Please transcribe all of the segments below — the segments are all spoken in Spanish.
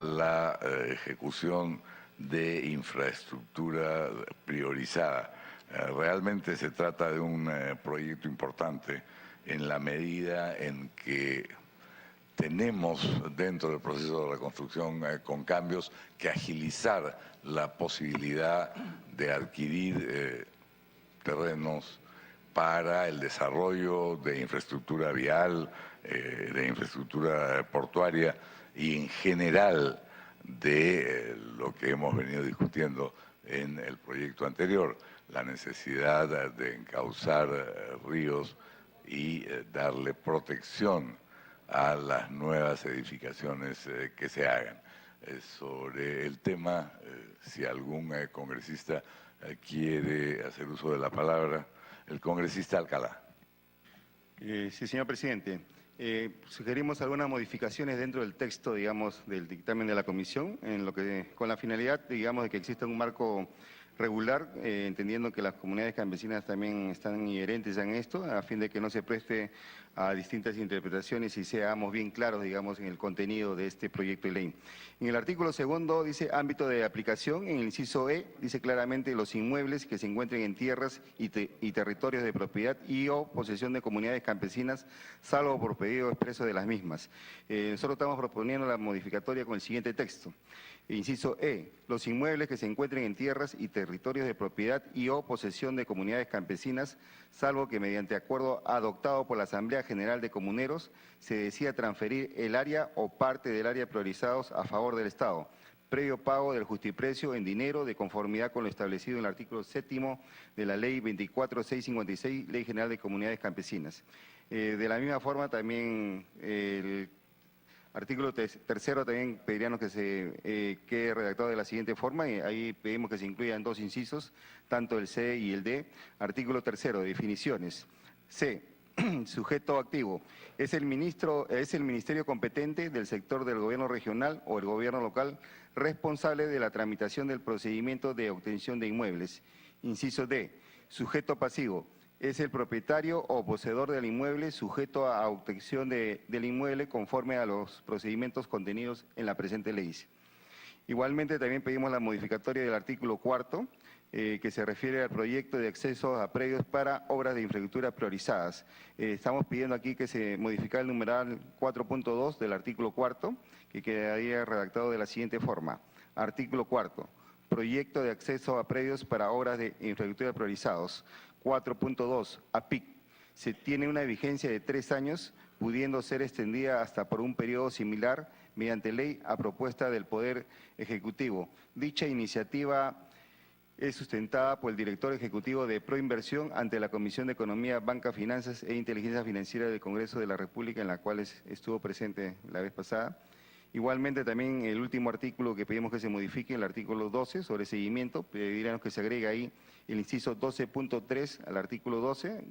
la ejecución de infraestructura priorizada. Realmente se trata de un proyecto importante en la medida en que tenemos dentro del proceso de reconstrucción con cambios que agilizar la posibilidad de adquirir terrenos para el desarrollo de infraestructura vial, de infraestructura portuaria y en general de lo que hemos venido discutiendo en el proyecto anterior, la necesidad de encauzar ríos y darle protección a las nuevas edificaciones que se hagan. Sobre el tema, si algún congresista quiere hacer uso de la palabra, el congresista Alcalá. Sí, señor presidente. Sugerimos algunas modificaciones dentro del texto, digamos, del dictamen de la comisión, con la finalidad, digamos, de que exista un marco regular, entendiendo que las comunidades campesinas también están inherentes en esto, a fin de que no se preste a distintas interpretaciones y seamos bien claros, digamos, en el contenido de este proyecto de ley. En el artículo segundo dice ámbito de aplicación, en el inciso E dice claramente los inmuebles que se encuentren en tierras y territorios de propiedad y o posesión de comunidades campesinas, salvo por pedido expreso de las mismas. Nosotros estamos proponiendo la modificatoria con el siguiente texto. Inciso E, los inmuebles que se encuentren en tierras y territorios de propiedad y o posesión de comunidades campesinas, salvo que mediante acuerdo adoptado por la Asamblea General de Comuneros se decida transferir el área o parte del área priorizados a favor del Estado, previo pago del justiprecio en dinero de conformidad con lo establecido en el artículo 7º de la Ley 24656, Ley General de Comunidades Campesinas. De la misma forma también el artículo tercero también pediríamos que se quede redactado de la siguiente forma, y ahí pedimos que se incluyan dos incisos, tanto el C y el D. Artículo tercero, definiciones. C, sujeto activo, es el ministerio competente del sector del gobierno regional o el gobierno local responsable de la tramitación del procedimiento de obtención de inmuebles. Inciso D, sujeto pasivo, es el propietario o poseedor del inmueble sujeto a obtención del inmueble conforme a los procedimientos contenidos en la presente ley. Igualmente también pedimos la modificatoria del artículo 4, que se refiere al proyecto de acceso a predios para obras de infraestructura priorizadas. Estamos pidiendo aquí que se modifique el numeral 4.2 del artículo 4, que quedaría redactado de la siguiente forma. Artículo 4. Proyecto de acceso a predios para obras de infraestructura priorizados. 4.2. APIC. Se tiene una vigencia de 3 años, pudiendo ser extendida hasta por un periodo similar mediante ley a propuesta del Poder Ejecutivo. Dicha iniciativa es sustentada por el director ejecutivo de Proinversión ante la Comisión de Economía, Banca, Finanzas e Inteligencia Financiera del Congreso de la República, en la cual estuvo presente la vez pasada. Igualmente también el último artículo que pedimos que se modifique, el artículo 12, sobre seguimiento, pediríamos que se agregue ahí el inciso 12.3 al artículo 12,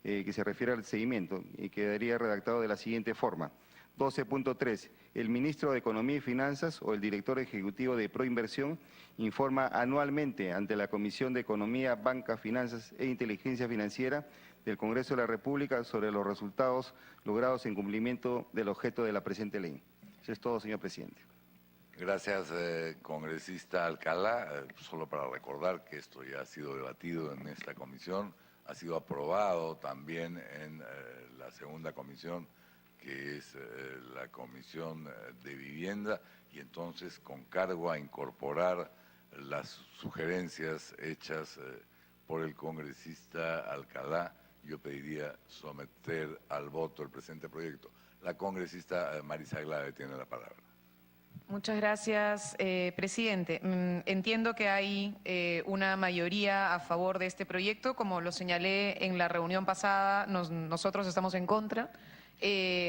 que se refiere al seguimiento, y quedaría redactado de la siguiente forma. 12.3. El ministro de Economía y Finanzas o el director ejecutivo de Proinversión informa anualmente ante la Comisión de Economía, Banca, Finanzas e Inteligencia Financiera del Congreso de la República sobre los resultados logrados en cumplimiento del objeto de la presente ley. Eso es todo, señor presidente. Gracias, congresista Alcalá. Solo para recordar que esto ya ha sido debatido en esta comisión, ha sido aprobado también en la segunda comisión, que es la Comisión de Vivienda, y entonces con cargo a incorporar las sugerencias hechas por el congresista Alcalá, yo pediría someter al voto el presente proyecto. La congresista Marisa Glave tiene la palabra. Muchas gracias, presidente. Entiendo que hay una mayoría a favor de este proyecto. Como lo señalé en la reunión pasada, nosotros estamos en contra.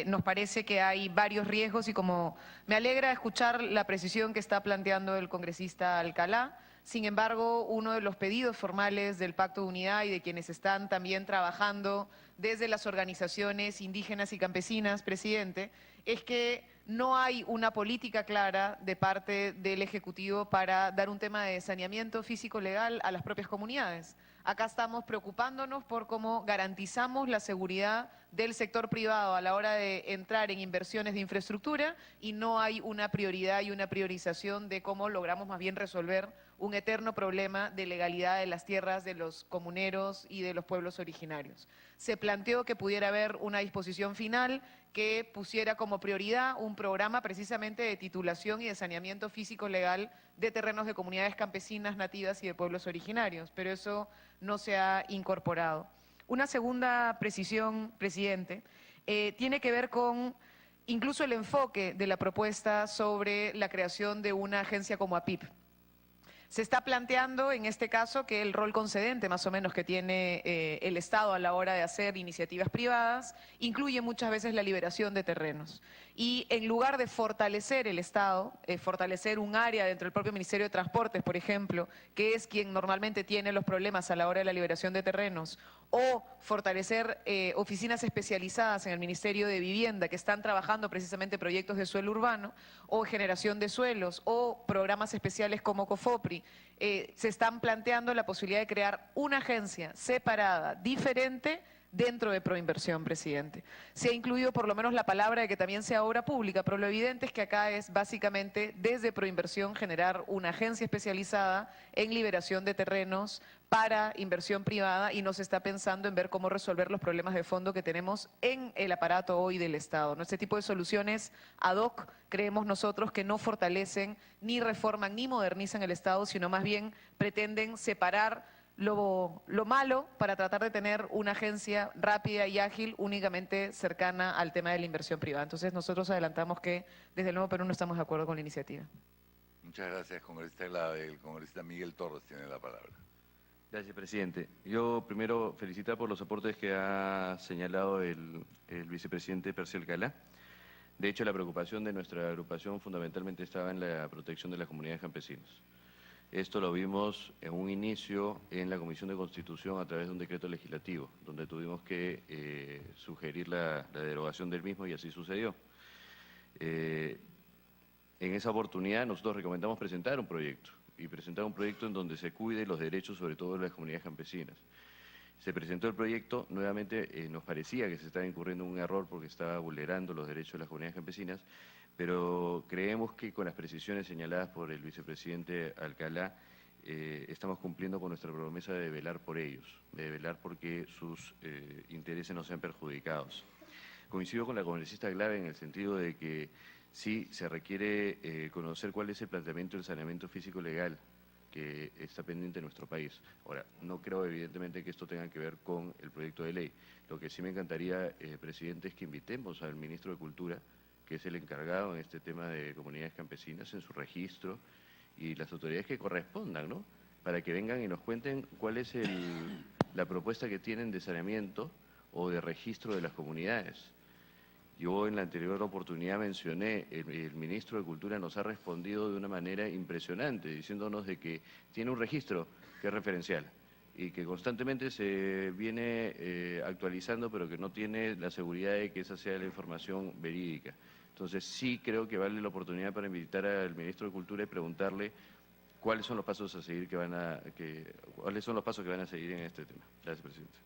Nos parece que hay varios riesgos y como me alegra escuchar la precisión que está planteando el congresista Alcalá. Sin embargo, uno de los pedidos formales del Pacto de Unidad y de quienes están también trabajando desde las organizaciones indígenas y campesinas, presidente, es que no hay una política clara de parte del Ejecutivo para dar un tema de saneamiento físico-legal a las propias comunidades. Acá estamos preocupándonos por cómo garantizamos la seguridad del sector privado a la hora de entrar en inversiones de infraestructura y no hay una prioridad y una priorización de cómo logramos más bien resolver un eterno problema de legalidad de las tierras de los comuneros y de los pueblos originarios. Se planteó que pudiera haber una disposición final que pusiera como prioridad un programa precisamente de titulación y de saneamiento físico legal de terrenos de comunidades campesinas, nativas y de pueblos originarios, pero eso no se ha incorporado. Una segunda precisión, presidente, tiene que ver con incluso el enfoque de la propuesta sobre la creación de una agencia como APIP. Se está planteando en este caso que el rol concedente más o menos que tiene el Estado a la hora de hacer iniciativas privadas incluye muchas veces la liberación de terrenos. Y en lugar de fortalecer el Estado, fortalecer un área dentro del propio Ministerio de Transportes, por ejemplo, que es quien normalmente tiene los problemas a la hora de la liberación de terrenos, o fortalecer oficinas especializadas en el Ministerio de Vivienda que están trabajando precisamente proyectos de suelo urbano, o generación de suelos, o programas especiales como COFOPRI, se están planteando la posibilidad de crear una agencia separada, diferente, dentro de Proinversión, presidente. Se ha incluido por lo menos la palabra de que también sea obra pública, pero lo evidente es que acá es básicamente desde Proinversión generar una agencia especializada en liberación de terrenos para inversión privada y no se está pensando en ver cómo resolver los problemas de fondo que tenemos en el aparato hoy del Estado. Este tipo de soluciones ad hoc creemos nosotros que no fortalecen, ni reforman, ni modernizan el Estado, sino más bien pretenden separar lo malo para tratar de tener una agencia rápida y ágil únicamente cercana al tema de la inversión privada. Entonces nosotros adelantamos que desde el Nuevo Perú no estamos de acuerdo con la iniciativa. Muchas gracias, congresista Glave. El congresista Miguel Torres tiene la palabra. Gracias, presidente. Yo primero felicitar por los aportes que ha señalado el vicepresidente Percy Alcalá. De hecho, la preocupación de nuestra agrupación fundamentalmente estaba en la protección de las comunidades campesinas. Esto lo vimos en un inicio en la Comisión de Constitución a través de un decreto legislativo, donde tuvimos que sugerir la derogación del mismo y así sucedió. En esa oportunidad nosotros recomendamos presentar un proyecto en donde se cuide los derechos sobre todo de las comunidades campesinas. Se presentó el proyecto, nuevamente nos parecía que se estaba incurriendo en un error porque estaba vulnerando los derechos de las comunidades campesinas, pero creemos que con las precisiones señaladas por el vicepresidente Alcalá estamos cumpliendo con nuestra promesa de velar por ellos, de velar porque sus intereses no sean perjudicados. Coincido con la congresista Glave en el sentido de que sí se requiere conocer cuál es el planteamiento del saneamiento físico legal que está pendiente en nuestro país. Ahora, no creo evidentemente que esto tenga que ver con el proyecto de ley. Lo que sí me encantaría, presidente, es que invitemos al ministro de Cultura, que es el encargado en este tema de comunidades campesinas, en su registro, y las autoridades que correspondan, ¿no?, para que vengan y nos cuenten cuál es la propuesta que tienen de saneamiento o de registro de las comunidades. Yo en la anterior oportunidad mencioné, el ministro de Cultura nos ha respondido de una manera impresionante, diciéndonos de que tiene un registro que es referencial y que constantemente se viene actualizando, pero que no tiene la seguridad de que esa sea la información verídica. Entonces sí creo que vale la oportunidad para invitar al ministro de Cultura y preguntarle cuáles son los pasos a seguir cuáles son los pasos que van a seguir en este tema. Gracias, presidente.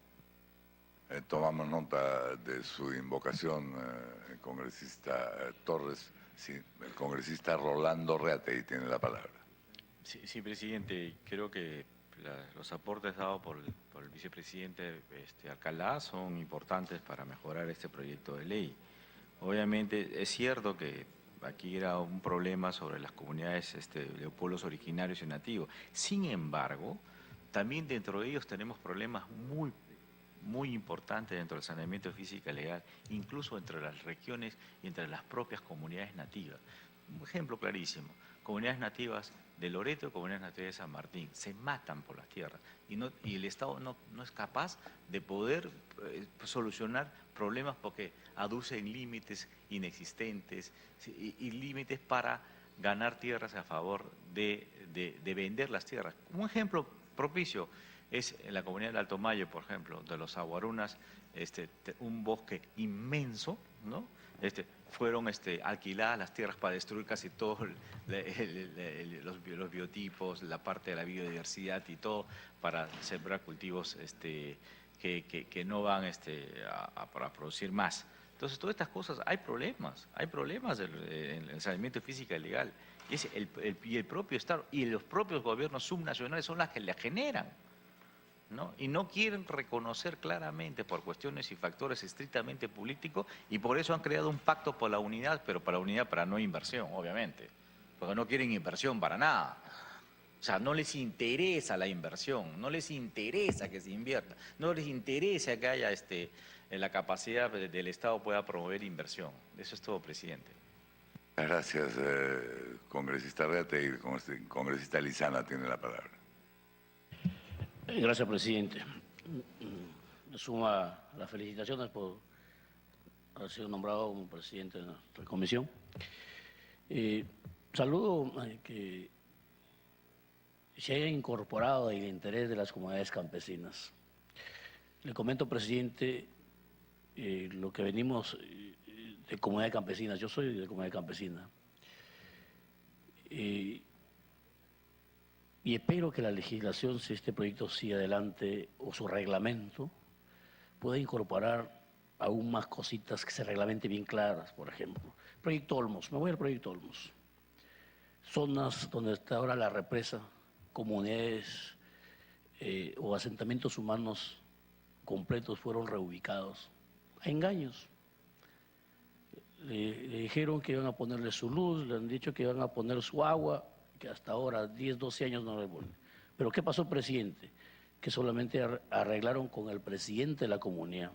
Tomamos nota de su invocación, congresista Torres. Sí, el congresista Rolando Reategui tiene la palabra. Sí, presidente, creo que los aportes dados por el vicepresidente Alcalá son importantes para mejorar este proyecto de ley. Obviamente es cierto que aquí era un problema sobre las comunidades de pueblos originarios y nativos. Sin embargo, también dentro de ellos tenemos problemas muy importante dentro del saneamiento físico y legal, incluso entre las regiones y entre las propias comunidades nativas. Un ejemplo clarísimo, comunidades nativas de Loreto y comunidades nativas de San Martín se matan por las tierras y el Estado no es capaz de poder solucionar problemas porque aducen límites inexistentes y límites para ganar tierras a favor de vender las tierras. Un ejemplo propicio es en la comunidad del Alto Mayo, por ejemplo, de los aguarunas un bosque inmenso, ¿no? Fueron alquiladas las tierras para destruir casi todos los biotipos, la parte de la biodiversidad y todo, para sembrar cultivos que no van para producir más. Entonces, todas estas cosas, hay problemas en el saneamiento físico y legal. Y el propio Estado y los propios gobiernos subnacionales son las que le generan, ¿no? Y no quieren reconocer claramente por cuestiones y factores estrictamente políticos, y por eso han creado un pacto por la unidad, pero para la unidad para no inversión, obviamente, porque no quieren inversión para nada. O sea, no les interesa la inversión, no les interesa que se invierta, no les interesa que haya la capacidad del Estado pueda promover inversión. Eso es todo, presidente. Gracias, congresista Reate. Congresista Lizana tiene la palabra. Gracias, presidente. Me sumo a las felicitaciones por haber sido nombrado como presidente de nuestra comisión. Saludo que se haya incorporado el interés de las comunidades campesinas. Le comento, presidente, lo que venimos de comunidades campesinas. Yo soy de comunidad campesina. Y espero que la legislación, si este proyecto sigue adelante, o su reglamento, pueda incorporar aún más cositas que se reglamenten bien claras. Por ejemplo, Proyecto Olmos, me voy al Proyecto Olmos. Zonas donde está ahora la represa, comunidades o asentamientos humanos completos fueron reubicados a engaños. Le dijeron que iban a ponerle su luz, le han dicho que iban a poner su agua, que hasta ahora, 10, 12 años no le ponen. Pero ¿qué pasó, presidente? Que solamente arreglaron con el presidente de la comunidad.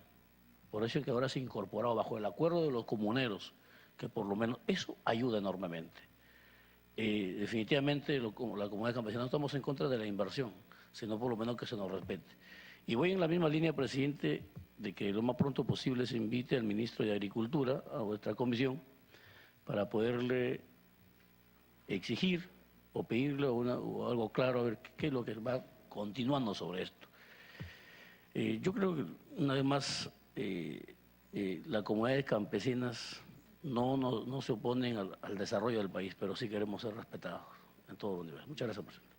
Por eso es que ahora se ha incorporado bajo el acuerdo de los comuneros, que por lo menos eso ayuda enormemente. Definitivamente la comunidad campesina no estamos en contra de la inversión, sino por lo menos que se nos respete. Y voy en la misma línea, presidente, de que lo más pronto posible se invite al ministro de Agricultura a vuestra comisión para poderle exigir o pedirle o algo claro, a ver qué es lo que va continuando sobre esto. Yo creo que, una vez más, las comunidades campesinas no se oponen al desarrollo del país, pero sí queremos ser respetados en todos los niveles. Muchas gracias, presidente.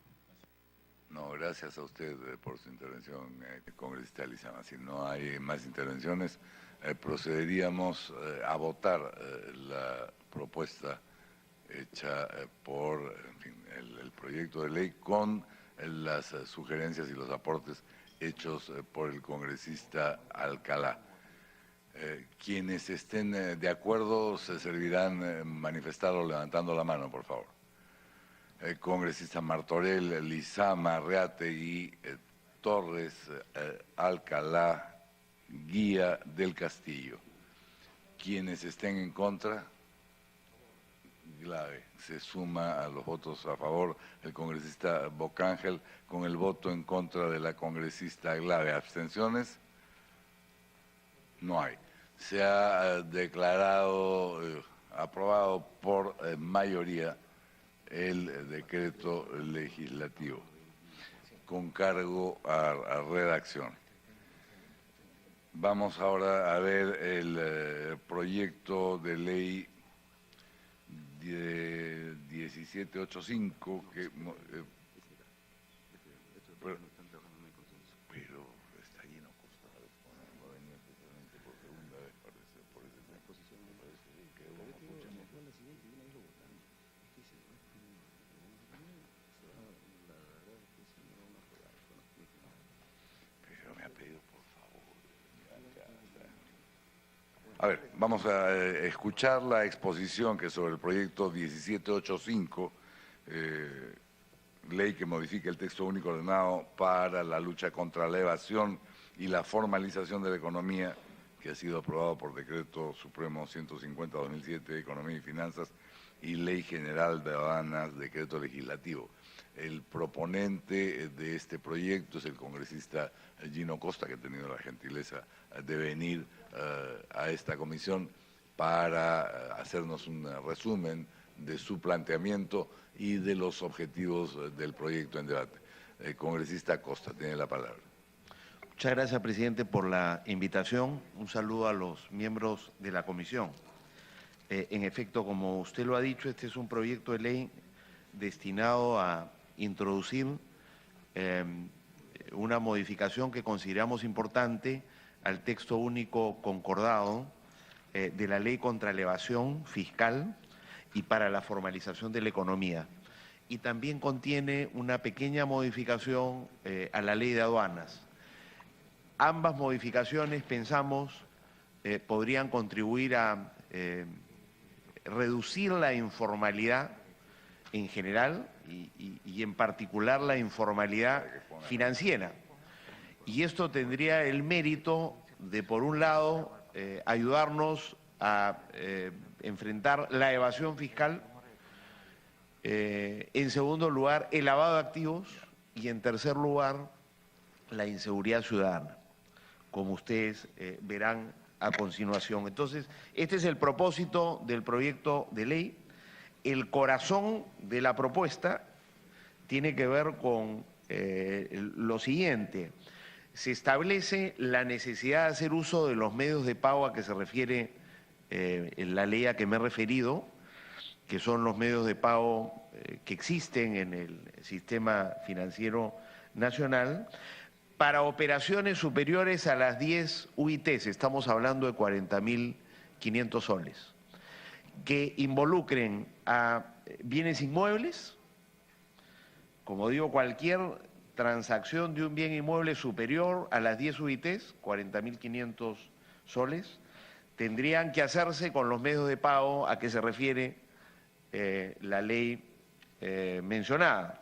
No, gracias a usted por su intervención, congresista Lizana. Si no hay más intervenciones, procederíamos a votar la propuesta hecha por el proyecto de ley con las sugerencias y los aportes hechos por el congresista Alcalá. Quienes estén de acuerdo se servirán manifestarlo levantando la mano, por favor. Congresista Martorell, Lizama, Reategui, Torres, Alcalá, Guía del Castillo. Quienes estén en contra, Glave. Se suma a los votos a favor el congresista Bocángel con el voto en contra de la congresista Glave. ¿Abstenciones? No hay. Se ha declarado aprobado por mayoría el decreto legislativo con cargo a redacción. Vamos ahora a ver el proyecto de ley 1785 que pero está lleno Costa, va a venir especialmente por segunda vez, parece, por esa exposición me parece que vamos escuchando. Pero me ha pedido por favor. A ver, vamos a escuchar la exposición que es sobre el proyecto 1785, ley que modifica el texto único ordenado para la lucha contra la evasión y la formalización de la economía, que ha sido aprobado por Decreto Supremo 150/2007 de Economía y Finanzas y Ley General de Aduanas, decreto legislativo. El proponente de este proyecto es el congresista Gino Costa, que ha tenido la gentileza de venir a esta comisión para hacernos un resumen de su planteamiento y de los objetivos del proyecto en debate. El congresista Costa tiene la palabra. Muchas gracias, presidente, por la invitación. Un saludo a los miembros de la comisión. En efecto, como usted lo ha dicho, este es un proyecto de ley destinado a introducir una modificación que consideramos importante al texto único concordado de la Ley contra la Evasión Fiscal y para la formalización de la economía. Y también contiene una pequeña modificación a la Ley de Aduanas. Ambas modificaciones, pensamos, podrían contribuir a reducir la informalidad en general y en particular la informalidad financiera. Y esto tendría el mérito de, por un lado, ayudarnos a enfrentar la evasión fiscal, en segundo lugar, el lavado de activos y, en tercer lugar, la inseguridad ciudadana, como ustedes verán a continuación. Entonces, este es el propósito del proyecto de ley. El corazón de la propuesta tiene que ver con lo siguiente. Se establece la necesidad de hacer uso de los medios de pago a que se refiere en la ley a que me he referido, que son los medios de pago que existen en el sistema financiero nacional, para operaciones superiores a las 10 UITs, estamos hablando de 40.500 soles, que involucren a bienes inmuebles, como digo, cualquier transacción de un bien inmueble superior a las 10 UITs, 40.500 soles, tendrían que hacerse con los medios de pago a que se refiere la ley mencionada.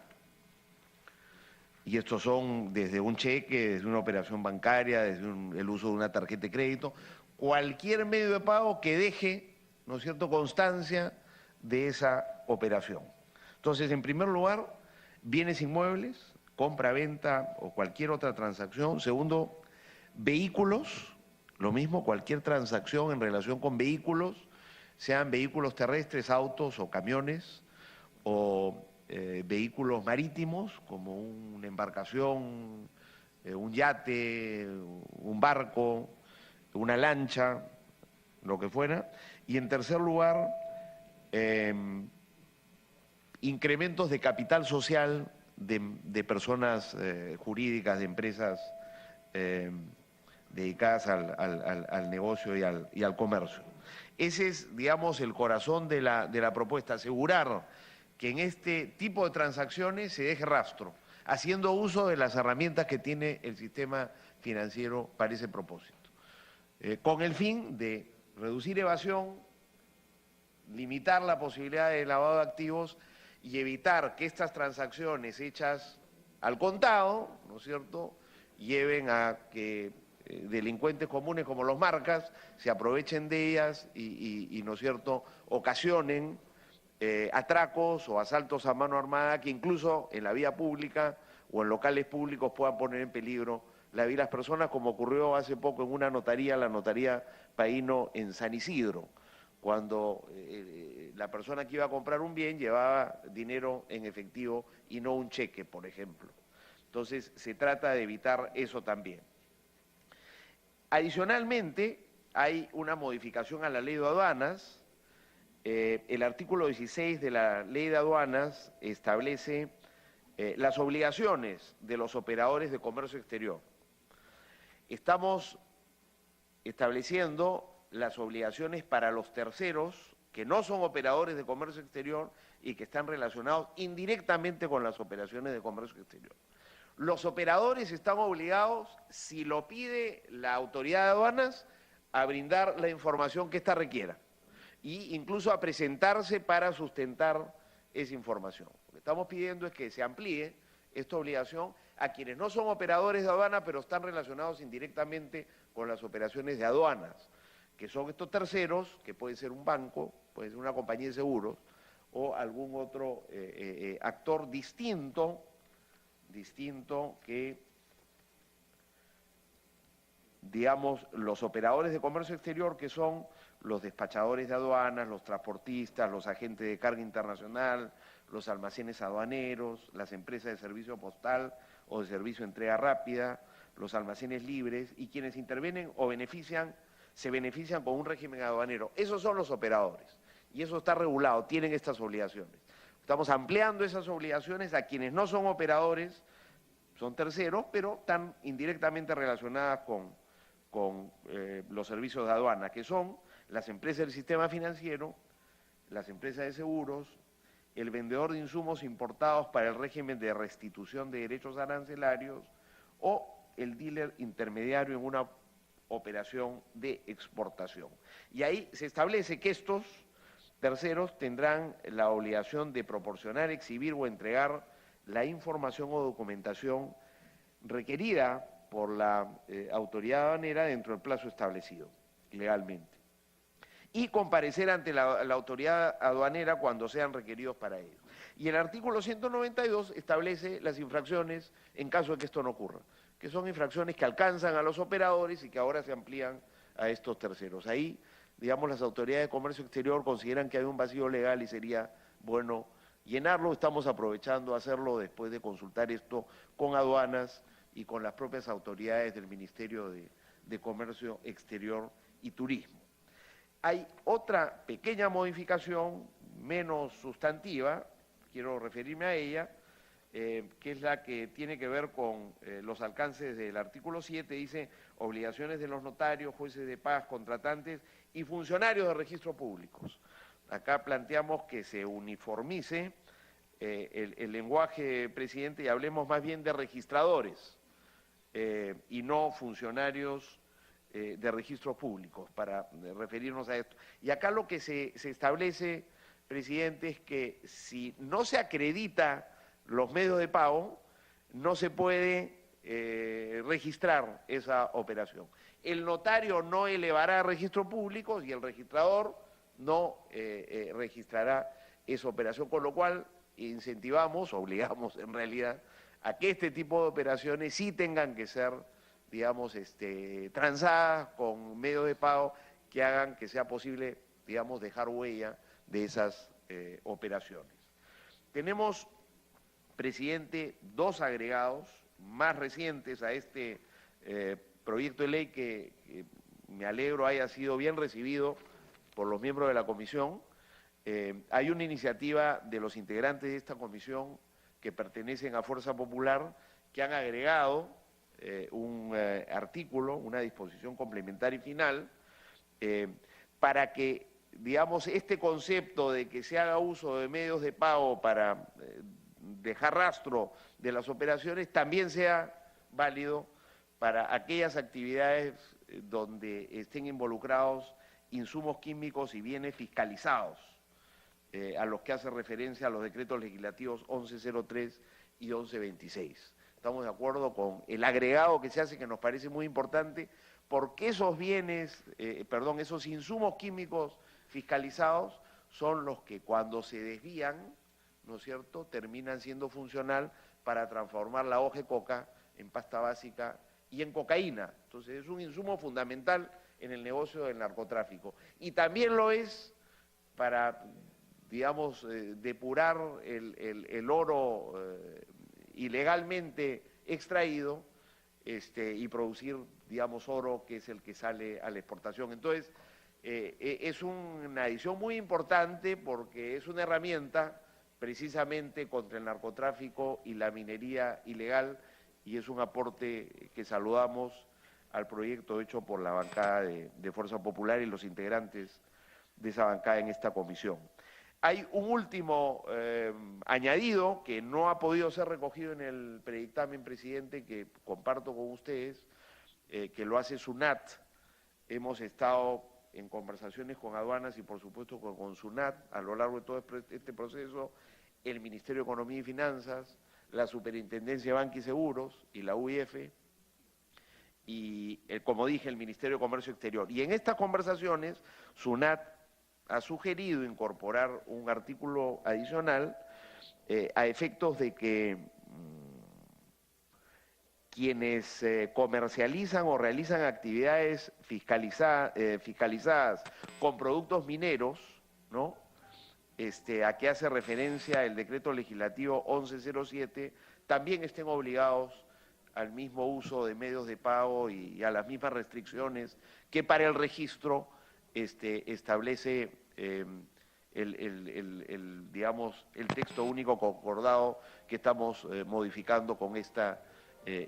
Y estos son desde un cheque, desde una operación bancaria, desde el uso de una tarjeta de crédito, cualquier medio de pago que deje, ¿no es cierto?, constancia de esa operación. Entonces, en primer lugar, bienes inmuebles, compra, venta o cualquier otra transacción. Segundo, vehículos, lo mismo, cualquier transacción en relación con vehículos, sean vehículos terrestres, autos o camiones, o vehículos marítimos, como una embarcación, un yate, un barco, una lancha, lo que fuera. Y en tercer lugar, incrementos de capital social de personas jurídicas, de empresas dedicadas al negocio y al comercio. Ese es, digamos, el corazón de la propuesta, asegurar que en este tipo de transacciones se deje rastro, haciendo uso de las herramientas que tiene el sistema financiero para ese propósito, con el fin de reducir evasión, limitar la posibilidad de lavado de activos y evitar que estas transacciones hechas al contado, ¿no es cierto?, lleven a que delincuentes comunes como los marcas se aprovechen de ellas y ¿no es cierto?, ocasionen atracos o asaltos a mano armada que incluso en la vía pública o en locales públicos puedan poner en peligro la vida de las personas, como ocurrió hace poco en una notaría, la notaría Paíno en San Isidro, cuando la persona que iba a comprar un bien llevaba dinero en efectivo y no un cheque, por ejemplo. Entonces, se trata de evitar eso también. Adicionalmente, hay una modificación a la Ley de Aduanas. El artículo 16 de la Ley de Aduanas establece las obligaciones de los operadores de comercio exterior. Estamos estableciendo las obligaciones para los terceros que no son operadores de comercio exterior y que están relacionados indirectamente con las operaciones de comercio exterior. Los operadores están obligados, si lo pide la autoridad de aduanas, a brindar la información que ésta requiera e incluso a presentarse para sustentar esa información. Lo que estamos pidiendo es que se amplíe esta obligación a quienes no son operadores de aduana, pero están relacionados indirectamente con las operaciones de aduanas, que son estos terceros, que puede ser un banco, puede ser una compañía de seguros o algún otro actor distinto que, digamos, los operadores de comercio exterior, que son los despachadores de aduanas, los transportistas, los agentes de carga internacional, los almacenes aduaneros, las empresas de servicio postal o de servicio de entrega rápida, los almacenes libres y quienes intervienen o se benefician con un régimen aduanero. Esos son los operadores y eso está regulado, tienen estas obligaciones. Estamos ampliando esas obligaciones a quienes no son operadores, son terceros, pero están indirectamente relacionadas con los servicios de aduana, que son las empresas del sistema financiero, las empresas de seguros, el vendedor de insumos importados para el régimen de restitución de derechos arancelarios o el dealer intermediario en una operación de exportación. Y ahí se establece que estos terceros tendrán la obligación de proporcionar, exhibir o entregar la información o documentación requerida por la autoridad aduanera dentro del plazo establecido legalmente. Y comparecer ante la autoridad aduanera cuando sean requeridos para ello. Y el artículo 192 establece las infracciones en caso de que esto no ocurra, que son infracciones que alcanzan a los operadores y que ahora se amplían a estos terceros. Ahí, digamos, las autoridades de comercio exterior consideran que hay un vacío legal y sería bueno llenarlo. Estamos aprovechando a hacerlo después de consultar esto con aduanas y con las propias autoridades del Ministerio de Comercio Exterior y Turismo. Hay otra pequeña modificación, menos sustantiva, quiero referirme a ella, que es la que tiene que ver con los alcances del artículo 7, dice obligaciones de los notarios, jueces de paz, contratantes y funcionarios de registros públicos. Acá planteamos que se uniformice el lenguaje, presidente, y hablemos más bien de registradores y no funcionarios de registros públicos, para referirnos a esto. Y acá lo que se establece, presidente, es que si no se acredita los medios de pago, no se puede registrar esa operación. El notario no elevará a registros públicos y el registrador no registrará esa operación, con lo cual incentivamos, obligamos en realidad, a que este tipo de operaciones sí tengan que ser, digamos, transadas con medios de pago que hagan que sea posible, digamos, dejar huella de esas operaciones. Tenemos, presidente, dos agregados más recientes a este proyecto de ley que me alegro haya sido bien recibido por los miembros de la comisión. Hay una iniciativa de los integrantes de esta comisión que pertenecen a Fuerza Popular que han agregado un artículo, una disposición complementaria y final, para que, digamos, este concepto de que se haga uso de medios de pago para dejar rastro de las operaciones también sea válido para aquellas actividades donde estén involucrados insumos químicos y bienes fiscalizados, a los que hace referencia a los decretos legislativos 1103 y 1126. Estamos de acuerdo con el agregado que se hace, que nos parece muy importante, porque esos bienes, esos insumos químicos fiscalizados son los que cuando se desvían, ¿no es cierto?, terminan siendo funcional para transformar la hoja de coca en pasta básica y en cocaína. Entonces es un insumo fundamental en el negocio del narcotráfico. Y también lo es para, digamos, depurar el oro ilegalmente extraído y producir, digamos, oro que es el que sale a la exportación. Entonces, es una adición muy importante porque es una herramienta precisamente contra el narcotráfico y la minería ilegal y es un aporte que saludamos al proyecto hecho por la bancada de Fuerza Popular y los integrantes de esa bancada en esta comisión. Hay un último añadido que no ha podido ser recogido en el predictamen, presidente, que comparto con ustedes, que lo hace SUNAT. Hemos estado en conversaciones con aduanas y por supuesto con SUNAT a lo largo de todo este proceso, el Ministerio de Economía y Finanzas, la Superintendencia de Banca y Seguros y la UIF, y, como dije, el Ministerio de Comercio Exterior. Y en estas conversaciones, SUNAT ha sugerido incorporar un artículo adicional a efectos de que quienes comercializan o realizan actividades fiscalizadas con productos mineros, ¿no?, a qué hace referencia el decreto legislativo 1107, también estén obligados al mismo uso de medios de pago y a las mismas restricciones que para el registro establece digamos, el texto único concordado que estamos modificando con esta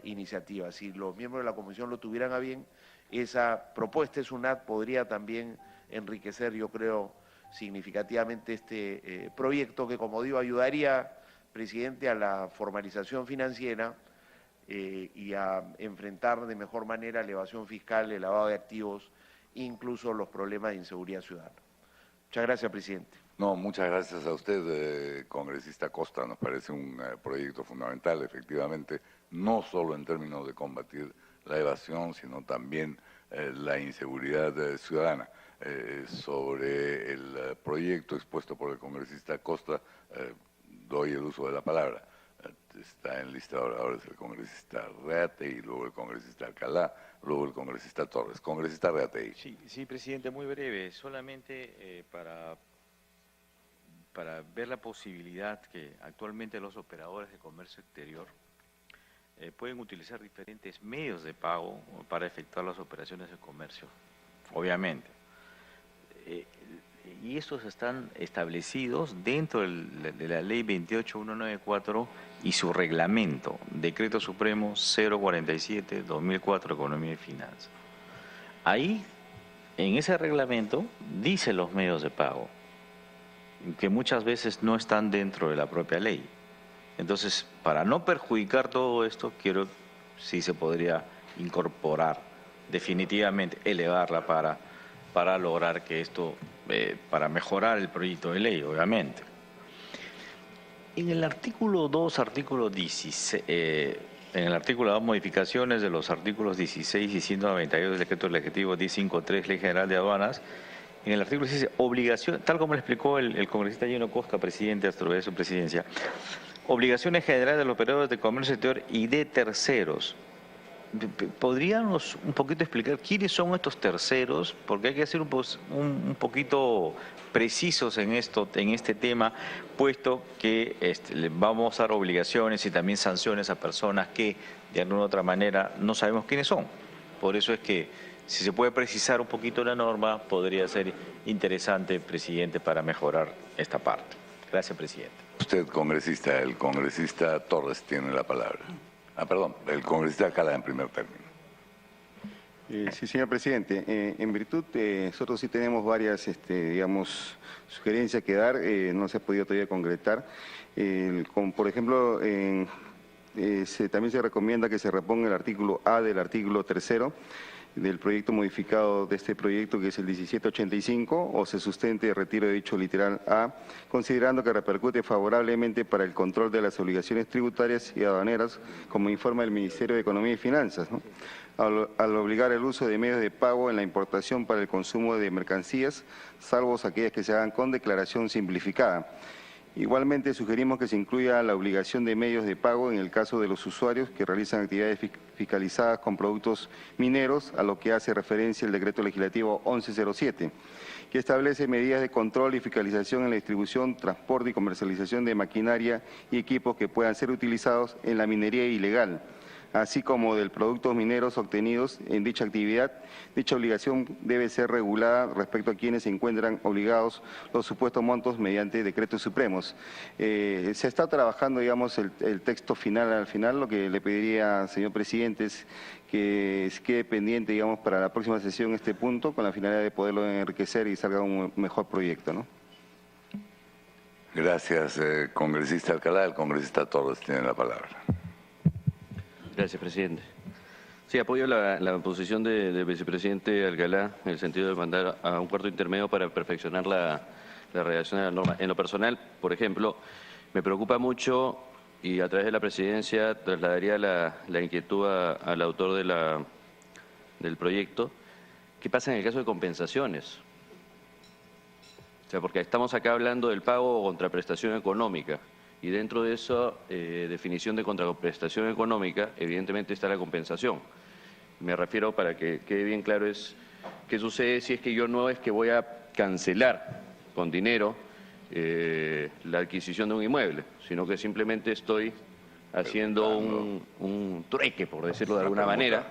iniciativa. Si los miembros de la comisión lo tuvieran a bien, esa propuesta de SUNAT podría también enriquecer, yo creo, significativamente este proyecto que, como digo, ayudaría, presidente, a la formalización financiera y a enfrentar de mejor manera la evasión fiscal, el lavado de activos, incluso los problemas de inseguridad ciudadana. Muchas gracias, presidente. No, muchas gracias a usted, congresista Costa. Nos parece un proyecto fundamental, efectivamente, no solo en términos de combatir la evasión, sino también la inseguridad ciudadana. Sobre el proyecto expuesto por el congresista Costa, doy el uso de la palabra. Está en lista ahora es el congresista Reategui, luego el congresista Alcalá, luego el congresista Torres. Congresista Reategui. Sí, presidente, muy breve. Solamente para ver la posibilidad que actualmente los operadores de comercio exterior pueden utilizar diferentes medios de pago para efectuar las operaciones de comercio, obviamente. Y estos están establecidos dentro de la Ley 28194 y su reglamento, Decreto Supremo 047-2004, Economía y Finanzas. Ahí, en ese reglamento, dice los medios de pago, que muchas veces no están dentro de la propia ley. Entonces, para no perjudicar todo esto, sí se podría incorporar definitivamente, elevarla para lograr que esto, para mejorar el proyecto de ley, obviamente. En el artículo 2, artículo 16, en el artículo 2, modificaciones de los artículos 16 y 192 del Decreto Legislativo 1053, Ley General de Aduanas, en el artículo 16, obligación, tal como le explicó el congresista Gino Cosca, presidente a través de su presidencia, obligaciones generales de los operadores de comercio exterior y de terceros. ¿Podríamos un poquito explicar quiénes son estos terceros? Porque hay que ser un poquito precisos en este tema, puesto que vamos a dar obligaciones y también sanciones a personas que de alguna u otra manera no sabemos quiénes son. Por eso es que si se puede precisar un poquito la norma, podría ser interesante, presidente, para mejorar esta parte. Gracias, presidente. Usted, congresista, el congresista Torres tiene la palabra. Perdón, el congresista Alcalá en primer término. Sí, señor presidente. En virtud, nosotros sí tenemos varias, digamos, sugerencias que dar, no se ha podido todavía concretar. Como por ejemplo, también se recomienda que se reponga el artículo A del artículo 3º del proyecto modificado de este proyecto, que es el 1785, o se sustente el retiro de dicho literal A, considerando que repercute favorablemente para el control de las obligaciones tributarias y aduaneras, como informa el Ministerio de Economía y Finanzas, ¿no? Al obligar el uso de medios de pago en la importación para el consumo de mercancías, salvo aquellas que se hagan con declaración simplificada. Igualmente sugerimos que se incluya la obligación de medios de pago en el caso de los usuarios que realizan actividades fiscalizadas con productos mineros, a lo que hace referencia el Decreto Legislativo 1107, que establece medidas de control y fiscalización en la distribución, transporte y comercialización de maquinaria y equipos que puedan ser utilizados en la minería ilegal, así como de productos mineros obtenidos en dicha actividad. Dicha obligación debe ser regulada respecto a quienes se encuentran obligados los supuestos montos mediante decretos supremos. Se está trabajando, digamos, el texto final al final. Lo que le pediría, señor presidente, es que quede pendiente, digamos, para la próxima sesión este punto, con la finalidad de poderlo enriquecer y salga un mejor proyecto, ¿no? Gracias, congresista Alcalá. El congresista Torres tiene la palabra. Gracias, presidente. Sí, apoyo la posición del vicepresidente Alcalá en el sentido de mandar a un cuarto intermedio para perfeccionar la redacción de la norma. En lo personal, por ejemplo, me preocupa mucho, y a través de la presidencia trasladaría la inquietud al autor del proyecto, ¿qué pasa en el caso de compensaciones? O sea, porque estamos acá hablando del pago o contraprestación económica. Y dentro de esa definición de contraprestación económica, evidentemente está la compensación. Me refiero, para que quede bien claro, es qué sucede si es que yo no es que voy a cancelar con dinero la adquisición de un inmueble, sino que simplemente estoy haciendo un trueque, por decirlo de alguna manera,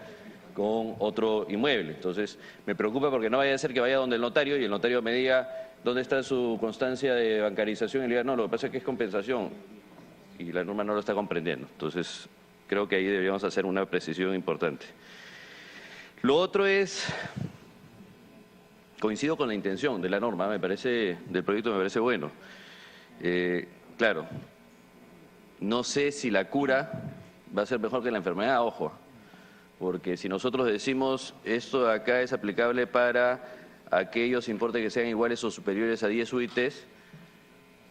con otro inmueble. Entonces, me preocupa porque no vaya a ser que vaya donde el notario y el notario me diga dónde está su constancia de bancarización y le diga, no, lo que pasa es que es compensación y la norma no lo está comprendiendo. Entonces, creo que ahí deberíamos hacer una precisión importante. Lo otro es, coincido con la intención de la norma, del proyecto me parece bueno. Claro, no sé si la cura va a ser mejor que la enfermedad, ojo, porque si nosotros decimos esto de acá es aplicable para aquellos importes que sean iguales o superiores a 10 UITs,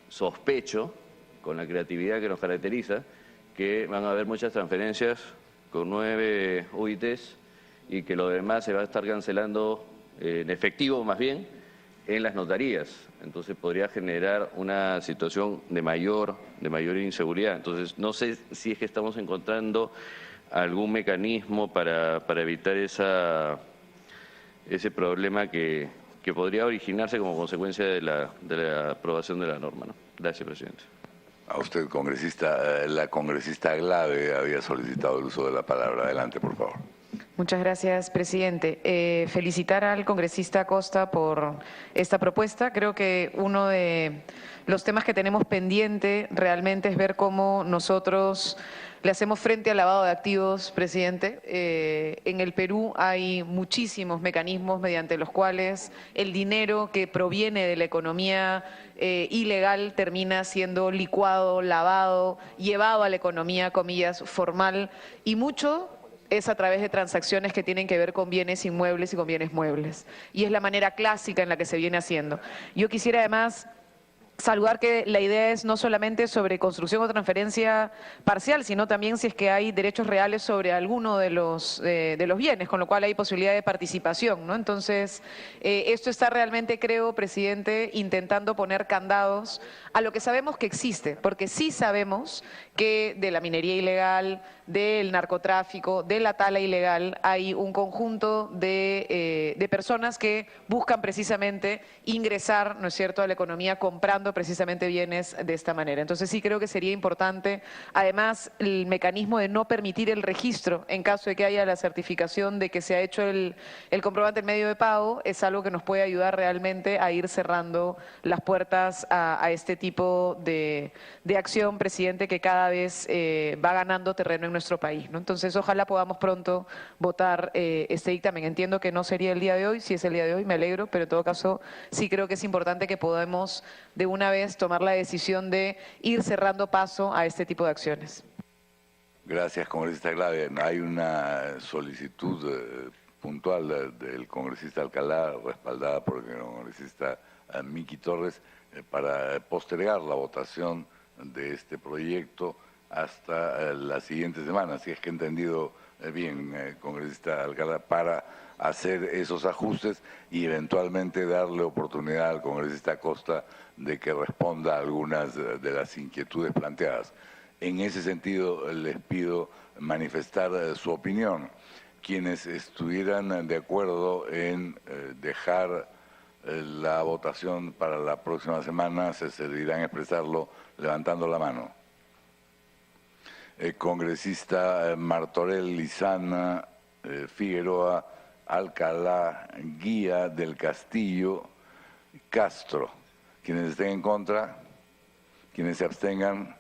sospecho, con la creatividad que nos caracteriza, que van a haber muchas transferencias con 9 UITs y que lo demás se va a estar cancelando en efectivo más bien en las notarías. Entonces podría generar una situación de mayor inseguridad. Entonces no sé si es que estamos encontrando algún mecanismo para evitar ese problema que podría originarse como consecuencia de la aprobación de la norma, ¿no? Gracias, presidente. A usted, congresista, la congresista Glave había solicitado el uso de la palabra. Adelante, por favor. Muchas gracias, presidente. Felicitar al congresista Acosta por esta propuesta. Creo que uno de los temas que tenemos pendiente realmente es ver cómo nosotros le hacemos frente al lavado de activos, presidente. En el Perú hay muchísimos mecanismos mediante los cuales el dinero que proviene de la economía ilegal termina siendo licuado, lavado, llevado a la economía, comillas, formal, y mucho es a través de transacciones que tienen que ver con bienes inmuebles y con bienes muebles. Y es la manera clásica en la que se viene haciendo. Yo quisiera además saludar que la idea es no solamente sobre construcción o transferencia parcial, sino también si es que hay derechos reales sobre alguno de los bienes, con lo cual hay posibilidad de participación, ¿no? Entonces, esto está realmente, creo, presidente, intentando poner candados a lo que sabemos que existe, porque sí sabemos que de la minería ilegal, del narcotráfico, de la tala ilegal, hay un conjunto de personas que buscan precisamente ingresar, ¿no es cierto?, a la economía comprando precisamente bienes de esta manera. Entonces sí creo que sería importante, además, el mecanismo de no permitir el registro en caso de que haya la certificación de que se ha hecho el comprobante en medio de pago, es algo que nos puede ayudar realmente a ir cerrando las puertas a este tipo de acción, presidente, que cada vez va ganando terreno en nuestro país, ¿no? Entonces, ojalá podamos pronto votar este dictamen. Entiendo que no sería el día de hoy, si es el día de hoy, me alegro, pero en todo caso sí creo que es importante que podamos de una vez tomar la decisión de ir cerrando paso a este tipo de acciones. Gracias, congresista Glave. Hay una solicitud puntual del congresista Alcalá, respaldada por el congresista Miki Torres, para postergar la votación de este proyecto hasta la siguiente semana, si es que he entendido bien, congresista Alcalá, para hacer esos ajustes y eventualmente darle oportunidad al congresista Acosta de que responda a algunas de las inquietudes planteadas. En ese sentido, les pido manifestar su opinión. Quienes estuvieran de acuerdo en dejar la votación para la próxima semana se servirán a expresarlo levantando la mano. Congresista Martorell, Lizana, Figueroa, Alcalá, Guía, del Castillo, Castro. Quienes estén en contra, quienes se abstengan,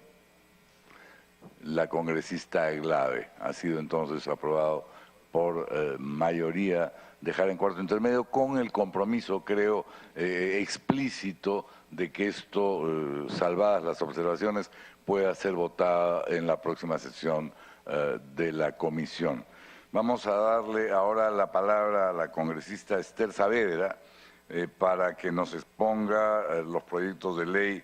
la congresista Glave. Ha sido entonces aprobado por mayoría dejar en cuarto intermedio, con el compromiso, creo, explícito de que esto, salvadas las observaciones, pueda ser votada en la próxima sesión de la comisión. Vamos a darle ahora la palabra a la congresista Esther Saavedra para que nos exponga los proyectos de ley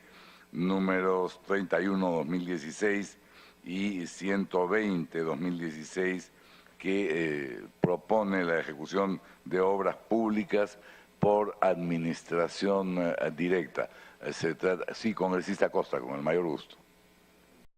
números 31/2016 y 120/2016 que propone la ejecución de obras públicas por administración directa. Sí, congresista Acosta, con el mayor gusto.